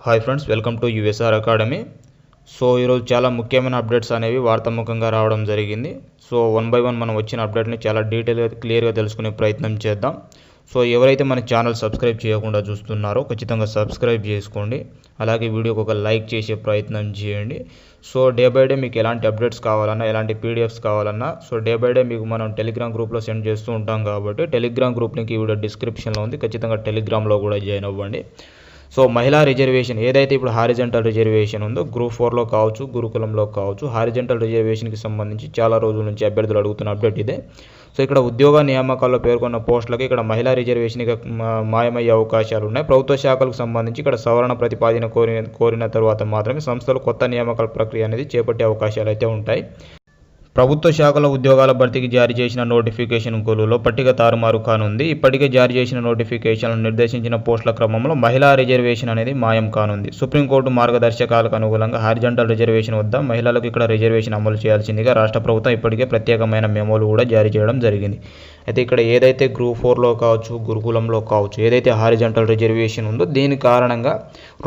Hi friends, welcome to USR academy. So ఈరోజు చాలా ముఖ్యమైన అప్డేట్స్ అనేవి వార్తాముఖంగా రావడం జరిగింది. సో వన్ బై వన్ మనం వచ్చిన అప్డేట్ని చాలా డీటెయిల్గా క్లియర్గా తెలుసుకునే ప్రయత్నం చేద్దాం. సో ఎవరైతే మన ఛానల్ సబ్స్క్రైబ్ చేయకుండా చూస్తున్నారో ఖచ్చితంగా సబ్స్క్రైబ్ చేసుకోండి. అలాగే వీడియోకి ఒక లైక్ చేసే ప్రయత్నం చేయండి. సో డే బై డే మీకు ఎలాంటి అప్డేట్స్ కావాలన్నా, ఎలాంటి పీడిఎఫ్స్ కావాలన్నా సో డే బై డే మీకు మనం టెలిగ్రామ్ గ్రూప్లో సెండ్ చేస్తూ ఉంటాం కాబట్టి టెలిగ్రామ్ గ్రూప్ లింక్ ఈ వీడియో డిస్క్రిప్షన్లో ఉంది. ఖచ్చితంగా టెలిగ్రామ్లో కూడా జాయిన్ అవ్వండి. సో మహిళా రిజర్వేషన్ ఏదైతే ఇప్పుడు హారిజంటల్ రిజర్వేషన్ ఉందో గ్రూప్ 4లో కావచ్చు, గురుకులంలో కావచ్చు, హారిజంటల్ రిజర్వేషన్కి సంబంధించి చాలా రోజుల నుంచి అభ్యర్థులు అడుగుతున్న అప్డేట్ ఇదే. సో ఇక్కడ ఉద్యోగ నియామకాల్లో పేర్కొన్న పోస్టులకి ఇక్కడ మహిళా రిజర్వేషన్కి మాయమయ్యే అవకాశాలు ఉన్నాయి. ప్రభుత్వ శాఖలకు సంబంధించి ఇక్కడ సవరణ ప్రతిపాదన కోరిన తర్వాత మాత్రమే సంస్థలు కొత్త నియామకాల ప్రక్రియ అనేది చేపట్టే అవకాశాలు అయితే ఉంటాయి. ప్రభుత్వ శాఖల ఉద్యోగాల భర్తీకి జారీ చేసిన నోటిఫికేషన్ కొలువులో పట్టిక తారుమారు కానుంది. ఇప్పటికే జారీ చేసిన నోటిఫికేషన్లు నిర్దేశించిన పోస్టుల క్రమంలో మహిళా రిజర్వేషన్ అనేది మాయం కానుంది. సుప్రీంకోర్టు మార్గదర్శకాలకు అనుగుణంగా హారిజంటల్ రిజర్వేషన్ వద్ద మహిళలకు ఇక్కడ రిజర్వేషన్ అమలు చేయాల్సిందిగా రాష్ట్ర ప్రభుత్వం ఇప్పటికే ప్రత్యేకమైన మెమోలు కూడా జారీ చేయడం జరిగింది. అయితే ఇక్కడ ఏదైతే గ్రూప్ 4లో కావచ్చు, గురుకులంలో కావచ్చు, ఏదైతే హారిజంటల్ రిజర్వేషన్ ఉందో దీని కారణంగా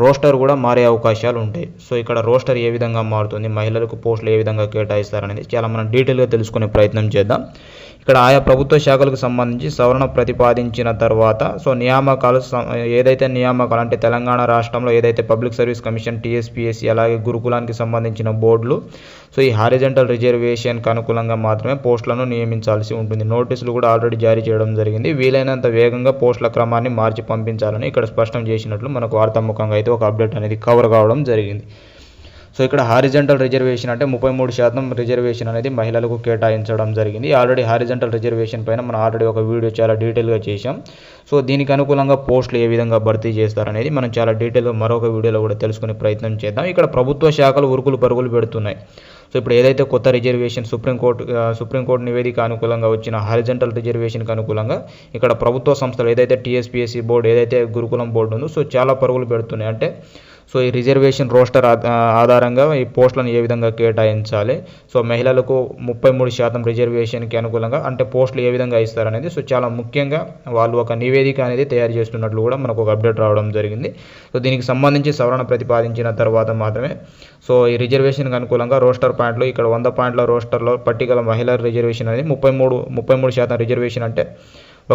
రోస్టర్ కూడా మారే అవకాశాలు ఉంటాయి. సో ఇక్కడ రోస్టర్ ఏ విధంగా మారుతుంది, మహిళలకు పోస్టులు ఏ విధంగా కేటాయిస్తారనేది చాలా మనం డీటెయిల్గా తెలుసుకునే ప్రయత్నం చేద్దాం. ఇక్కడ ఆయా ప్రభుత్వ శాఖలకు సంబంధించి సవరణ ప్రతిపాదించిన తర్వాత సో నియామకాలు ఏదైతే నియామకాలు అంటే తెలంగాణ రాష్ట్రంలో ఏదైతే పబ్లిక్ సర్వీస్ కమిషన్, టీఎస్పీఎస్సీ, అలాగే గురుకులానికి సంబంధించిన బోర్డులు సో ఈ హారిజంటల్ రిజర్వేషన్కి అనుకూలంగా మాత్రమే పోస్టులను నియమించాల్సి ఉంటుంది. నోటీసులు కూడా ఆల్రెడీ జారీ చేయడం జరిగింది. వీలైనంత వేగంగా పోస్టుల క్రమాన్ని మార్చి పంపించాలని ఇక్కడ స్పష్టం చేసినట్లు మనకు వార్తాముఖంగా అయితే ఒక అప్డేట్ అనేది కవర్ కావడం జరిగింది. సో ఇక్కడ హారిజంటల్ రిజర్వేషన్ అంటే 33% రిజర్వేషన్ అనేది మహిళలకు కేటాయించడం జరిగింది. ఆల్రెడీ హారిజంటల్ రిజర్వేషన్ పైన మనం ఆల్రెడీ ఒక వీడియో చాలా డీటెయిల్గా చేశాం. సో దీనికి అనుకూలంగా పోస్టులు ఏ విధంగా భర్తీ చేస్తారనేది మనం చాలా డీటెయిల్గా మరొక వీడియోలో కూడా తెలుసుకునే ప్రయత్నం చేద్దాం. ఇక్కడ ప్రభుత్వ శాఖలు ఉరుకులు పరుగులు పెడుతున్నాయి. సో ఇప్పుడు ఏదైతే కొత్త రిజర్వేషన్ సుప్రీంకోర్టు నివేదిక అనుకూలంగా వచ్చిన హారిజంటల్ రిజర్వేషన్కి అనుకూలంగా ఇక్కడ ప్రభుత్వ సంస్థలు ఏదైతే టీఎస్పీఎస్సీ బోర్డు, ఏదైతే గురుకులం బోర్డు ఉందో సో చాలా పరుగులు పెడుతున్నాయి. అంటే సో ఈ రిజర్వేషన్ రోస్టర్ ఆధారంగా ఈ పోస్టులను ఏ విధంగా కేటాయించాలి, సో మహిళలకు 33% రిజర్వేషన్కి అనుకూలంగా అంటే పోస్టులు ఏ విధంగా ఇస్తారనేది సో చాలా ముఖ్యంగా వాళ్ళు ఒక నివేదిక అనేది తయారు చేస్తున్నట్లు కూడా మనకు ఒక అప్డేట్ రావడం జరిగింది. సో దీనికి సంబంధించి సవరణ ప్రతిపాదించిన తర్వాత మాత్రమే సో ఈ రిజర్వేషన్కి అనుకూలంగా రోస్టర్ పాయింట్లు ఇక్కడ 100 పాయింట్ల రోస్టర్లో పట్టికల మహిళల రిజర్వేషన్ అనేది 33% రిజర్వేషన్ అంటే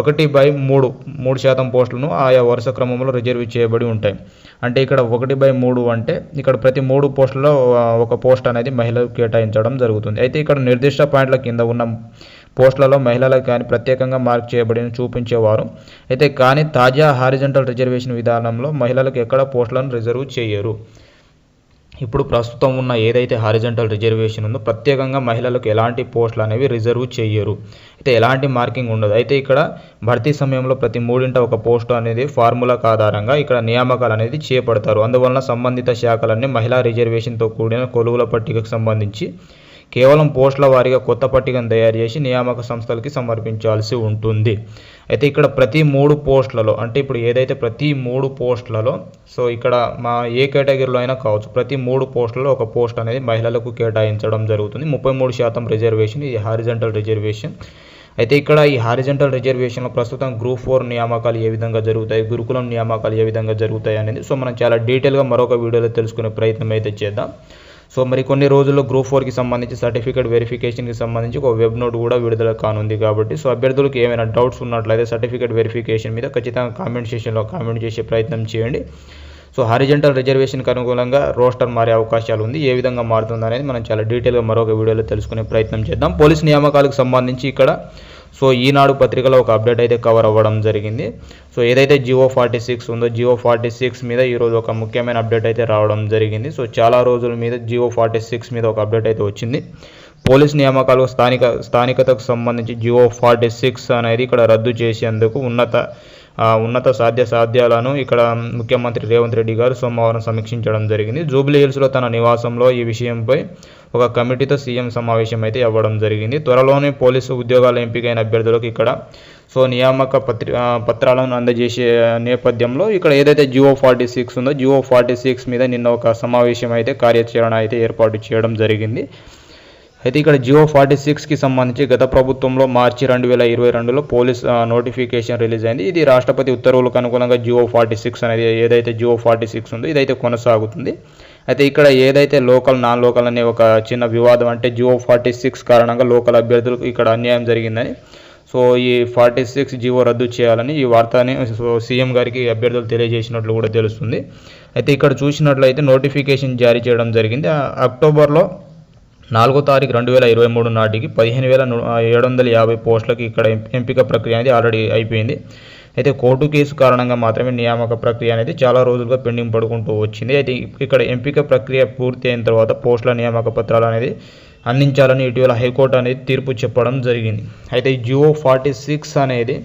1/3 పోస్టులను ఆయా వరుస క్రమంలో రిజర్వ్ చేయబడి ఉంటాయి. అంటే ఇక్కడ 1/3 అంటే ఇక్కడ ప్రతి 3 పోస్టులలో ఒక పోస్ట్ అనేది మహిళలకు కేటాయించడం జరుగుతుంది. అయితే ఇక్కడ నిర్దిష్ట పాయింట్ల కింద ఉన్న పోస్టులలో మహిళలకు కానీ ప్రత్యేకంగా మార్క్ చేయబడిన చూపించేవారు. అయితే కానీ తాజా హారిజంటల్ రిజర్వేషన్ విధానంలో మహిళలకు ఎక్కడ పోస్టులను రిజర్వ్ చేయరు. ఇప్పుడు ప్రస్తుతం ఉన్న ఏదైతే హారిజంటల్ రిజర్వేషన్ ఉందో ప్రత్యేకంగా మహిళలకు ఎలాంటి పోస్టులు అనేవి రిజర్వ్ చేయరు. అయితే ఎలాంటి మార్కింగ్ ఉండదు. అయితే ఇక్కడ భర్తీ సమయంలో ప్రతి 3 ఒక పోస్టు అనేది ఫార్ములా ఆధారంగా ఇక్కడ నియామకాలు అనేది చేపడతారు. అందువలన సంబంధిత శాఖలన్నీ మహిళా రిజర్వేషన్తో కూడిన కొలువుల పట్టికకు సంబంధించి కేవలం పోస్టుల వారీగా కొత్త పట్టికను తయారు చేసి నియామక సంస్థలకి సమర్పించాల్సి ఉంటుంది. అయితే ఇక్కడ ప్రతి 3 పోస్టులలో అంటే ఇప్పుడు ఏదైతే ప్రతి 3 పోస్టులలో సో ఇక్కడ మా ఏ కేటగిరీలో అయినా కావచ్చు ప్రతి 3 పోస్టులలో ఒక పోస్ట్ అనేది మహిళలకు కేటాయించడం జరుగుతుంది. 33% రిజర్వేషన్, ఇది హారిజంటల్ రిజర్వేషన్. అయితే ఇక్కడ ఈ హారిజంటల్ రిజర్వేషన్లో ప్రస్తుతం గ్రూప్ 4 నియామకాలు ఏ విధంగా జరుగుతాయి, గురుకులం నియామకాలు ఏ విధంగా జరుగుతాయి అనేది సో మనం చాలా డీటెయిల్గా మరొక వీడియోలో తెలుసుకునే ప్రయత్నం అయితే చేద్దాం. సో మరి కొన్ని రోజుల్లో గ్రూప్ 4కి సంబంధించి సర్టిఫికేట్ వెరిఫికేషన్కి సంబంధించి ఒక వెబ్ నోట్ కూడా విడుదల కానుంది. కాబట్టి సో అభ్యర్థులకు ఏమైనా డౌట్స్ ఉన్నట్లయితే సర్టిఫికేట్ వెరిఫికేషన్ మీద ఖచ్చితంగా కామెంట్ సెక్షన్లో కామెంట్ చేసే ప్రయత్నం చేయండి. సో హారిజంటల్ రిజర్వేషన్కి అనుకూలంగా రోస్టర్ మారే అవకాశాలు ఉంది. ఏ విధంగా మారుతుంది అనేది మనం చాలా డీటెయిల్గా మరొక వీడియోలో తెలుసుకునే ప్రయత్నం చేద్దాం. పోలీస్ నియామకాలకు సంబంధించి ఇక్కడ సో ఈనాడు పత్రికలో ఒక అప్డేట్ అయితే కవర్ అవ్వడం జరిగింది. సో ఏదైతే జియో 46 ఉందో జియో 46 మీద ఈరోజు ఒక ముఖ్యమైన అప్డేట్ అయితే రావడం జరిగింది. సో చాలా రోజుల మీద జియో 46 మీద ఒక అప్డేట్ అయితే వచ్చింది. పోలీస్ నియామకాలు స్థానికతకు సంబంధించి జియో 46 అనేది ఇక్కడ రద్దు చేసేందుకు ఉన్నత సాధ్యాలను ఇక్కడ ముఖ్యమంత్రి రేవంత్ రెడ్డి గారు సోమవారం సమీక్షించడం జరిగింది. జూబ్లీ హిల్స్లో తన నివాసంలో ఈ విషయంపై ఒక కమిటీతో సీఎం సమావేశం అయితే అవ్వడం జరిగింది. త్వరలోనే పోలీసు ఉద్యోగాల ఎంపికైన అభ్యర్థులకు ఇక్కడ సో నియామక పత్రాలను అందజేసే నేపథ్యంలో ఇక్కడ ఏదైతే జియో 46 ఉందో జియో 46 మీద నిన్న ఒక సమావేశం అయితే కార్యాచరణ అయితే ఏర్పాటు చేయడం జరిగింది. అయితే ఇక్కడ జియో 46కి సంబంధించి గత ప్రభుత్వంలో మార్చి 2022లో పోలీస్ నోటిఫికేషన్ రిలీజ్ అయింది. ఇది రాష్ట్రపతి ఉత్తర్వులకు అనుగుణంగా జియో 46 అనేది ఏదైతే జియో 46 ఉందో ఇదైతే కొనసాగుతుంది. అయితే ఇక్కడ ఏదైతే లోకల్ నాన్ లోకల్ అనే ఒక చిన్న వివాదం, అంటే జియో 46 కారణంగా లోకల్ అభ్యర్థులకు ఇక్కడ అన్యాయం జరిగిందని, సో ఈ 46 జియో రద్దు చేయాలని ఈ వార్తని సీఎం గారికి అభ్యర్థులు తెలియజేసినట్లు కూడా తెలుస్తుంది. అయితే ఇక్కడ చూసినట్లయితే నోటిఫికేషన్ జారీ చేయడం జరిగింది. అక్టోబర్లో 4వ తారీఖు 2023 నాటికి 15,750 పోస్టులకి ఇక్కడ ఎంపిక ప్రక్రియ అనేది ఆల్రెడీ అయిపోయింది. అయితే కోర్టు కేసు కారణంగా మాత్రమే నియామక ప్రక్రియ అనేది చాలా రోజులుగా పెండింగ్ పడుకుంటూ వచ్చింది. అయితే ఇక్కడ ఎంపిక ప్రక్రియ పూర్తి అయిన తర్వాత పోస్టుల నియామక పత్రాలు అనేది అందించాలని ఇటీవల హైకోర్టు అనేది తీర్పు చెప్పడం జరిగింది. అయితే ఈ జియో 46 అనేది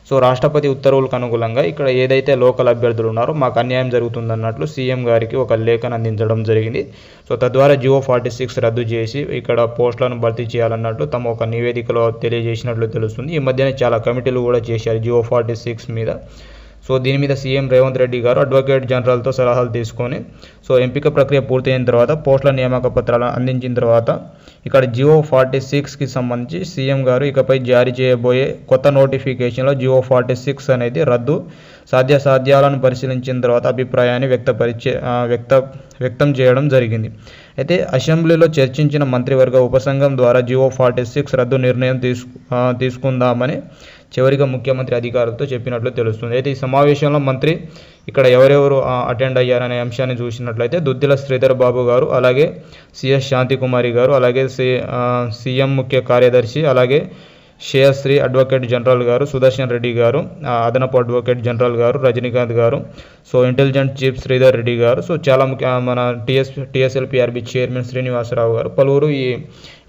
సో రాష్ట్రపతి ఉత్తర్వులకు అనుగుణంగా ఇక్కడ ఏదైతే లోకల్ అభ్యర్థులు ఉన్నారో మాకు అన్యాయం జరుగుతుందన్నట్లు సీఎం గారికి ఒక లేఖను అందించడం జరిగింది. సో తద్వారా జియో 46 రద్దు చేసి ఇక్కడ పోస్టులను భర్తీ చేయాలన్నట్లు తమ ఒక నివేదికలో తెలియజేసినట్లు తెలుస్తుంది. ఈ మధ్యనే చాలా కమిటీలు కూడా చేశారు జియో 46 మీద. సో దీని మీద సీఎం రేవంత్ రెడ్డి గారు అడ్వకేట్ జనరల్తో సలహాలు తీసుకొని సో ఎంపిక ప్రక్రియ పూర్తయిన తర్వాత పోస్టుల నియామక పత్రాలను అందించిన తర్వాత ఇక్కడ జియో 46కి సంబంధించి సీఎం గారు ఇకపై జారీ చేయబోయే కొత్త నోటిఫికేషన్లో జియో 46 అనేది రద్దు సాధ్యాలను పరిశీలించిన తర్వాత అభిప్రాయాన్ని వ్యక్తం చేయడం జరిగింది. అయితే అసెంబ్లీలో చర్చించిన మంత్రివర్గ ఉపసంఘం ద్వారా జియో 46 రద్దు నిర్ణయం తీసుకుందామని చివరిగా ముఖ్యమంత్రి అధికారులతో చెప్పినట్లు తెలుస్తుంది. అయితే ఈ సమావేశంలో మంత్రి ఇక్కడ ఎవరెవరు అటెండ్ అయ్యారనే అంశాన్ని చూసినట్లయితే దుద్దిల శ్రీధర్ బాబు గారు, అలాగే సిఎస్ శాంతికుమారి గారు, అలాగే సీఎం ముఖ్య కార్యదర్శి, అలాగే శ్రేయశ్రీ అడ్వకేట్ జనరల్ గారు, సుదర్శన్ రెడ్డి గారు అదనపు అడ్వకేట్ జనరల్ గారు, రజనీకాంత్ గారు, so intelligent chief Sridhar Reddy గారు, సో చాలా మన టీఎస్ఎల్పిఆర్బి చైర్మన్ శ్రీనివాసరావు గారు, పలువురు ఈ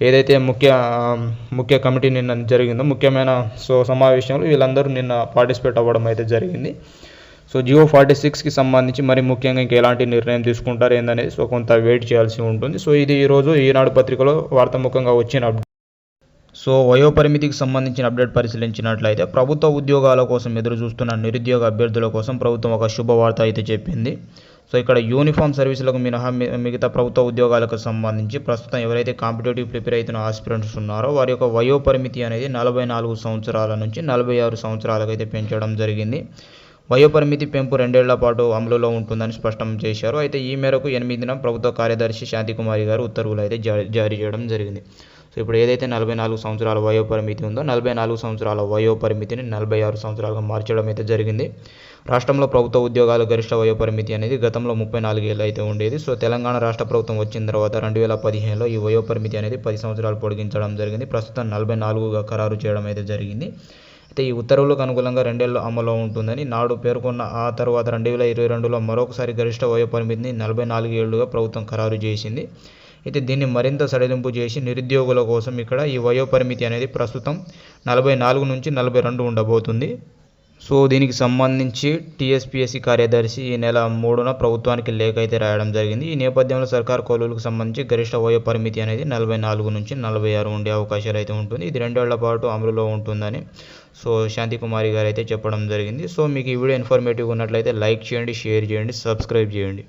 ఏదైతే ముఖ్య కమిటీ నిన్న జరిగిందో ముఖ్యమైన సమావేశంలో వీళ్ళందరూ నిన్న పార్టిసిపేట్ అవ్వడం అయితే జరిగింది. సో జియో 46కి సంబంధించి మరి ముఖ్యంగా ఇంకా ఎలాంటి నిర్ణయం తీసుకుంటారు ఏందనేది సో కొంత వెయిట్ చేయాల్సి ఉంటుంది. సో ఇది ఈరోజు ఈనాడు పత్రికలో వార్తాముఖంగా వచ్చిన అప్డేట్. సో వయోపరిమితికి సంబంధించిన అప్డేట్ పరిశీలించినట్లయితే ప్రభుత్వ ఉద్యోగాల కోసం ఎదురు చూస్తున్న నిరుద్యోగ అభ్యర్థుల కోసం ప్రభుత్వం ఒక శుభవార్త అయితే చెప్పింది. సో ఇక్కడ యూనిఫామ్ సర్వీసులకు మినహా మిగతా ప్రభుత్వ ఉద్యోగాలకు సంబంధించి ప్రస్తుతం ఎవరైతే కాంపిటేటివ్ ప్రిపేర్ అవుతున్న ఆస్పిరెంట్స్ ఉన్నారో వారి యొక్క వయోపరిమితి అనేది 44 సంవత్సరాల నుంచి 46 సంవత్సరాలకు అయితే పెంచడం జరిగింది. వయోపరిమితి పెంపు 2 ఏళ్ల పాటు అమలులో ఉంటుందని స్పష్టం చేశారు. అయితే ఈ మేరకు 8న ప్రభుత్వ కార్యదర్శి శాంతికుమారి గారు ఉత్తర్వులు అయితే జారీ చేయడం జరిగింది. సో ఇప్పుడు ఏదైతే 44 సంవత్సరాల వయోపరిమితి ఉందో 44 సంవత్సరాల వయోపరిమితిని 46 సంవత్సరాలుగా మార్చడం అయితే జరిగింది. రాష్ట్రంలో ప్రభుత్వ ఉద్యోగాల గరిష్ట వయోపరిమితి అనేది గతంలో 34 ఏళ్ళు అయితే ఉండేది. సో తెలంగాణ రాష్ట్ర ప్రభుత్వం వచ్చిన తర్వాత 2015లో ఈ వయోపరిమితి అనేది 10 సంవత్సరాలు పొడిగించడం జరిగింది. ప్రస్తుతం 44గా ఖరారు చేయడం అయితే జరిగింది. అయితే ఈ ఉత్తర్వులకు అనుగుణంగా 2 ఏళ్ళు అమల్లో ఉంటుందని నాడు పేర్కొన్న ఆ తర్వాత 2022లో మరొకసారి గరిష్ట వయోపరిమితిని 44 ఏళ్లుగా ప్రభుత్వం ఖరారు చేసింది. అయితే దీన్ని మరింత సడలింపు చేసి నిరుద్యోగుల కోసం ఇక్కడ ఈ వయోపరిమితి అనేది ప్రస్తుతం 44 నుంచి 42 ఉండబోతుంది. సో దీనికి సంబంధించి టీఎస్పీఎస్సీ కార్యదర్శి ఈ నెల 3న ప్రభుత్వానికి లేఖ అయితే రాయడం జరిగింది. ఈ నేపథ్యంలో సర్కారు కొలువులకు సంబంధించి గరిష్ట వయోపరిమితి అనేది 44 నుంచి 46 ఉండే అవకాశాలు అయితే ఉంటుంది. ఇది 2 ఏళ్ల పాటు అమలులో ఉంటుందని సో శాంతికుమారి గారు అయితే చెప్పడం జరిగింది. సో మీకు ఈ వీడియో ఇన్ఫర్మేటివ్ ఉన్నట్లయితే లైక్ చేయండి, షేర్ చేయండి, సబ్స్క్రైబ్ చేయండి.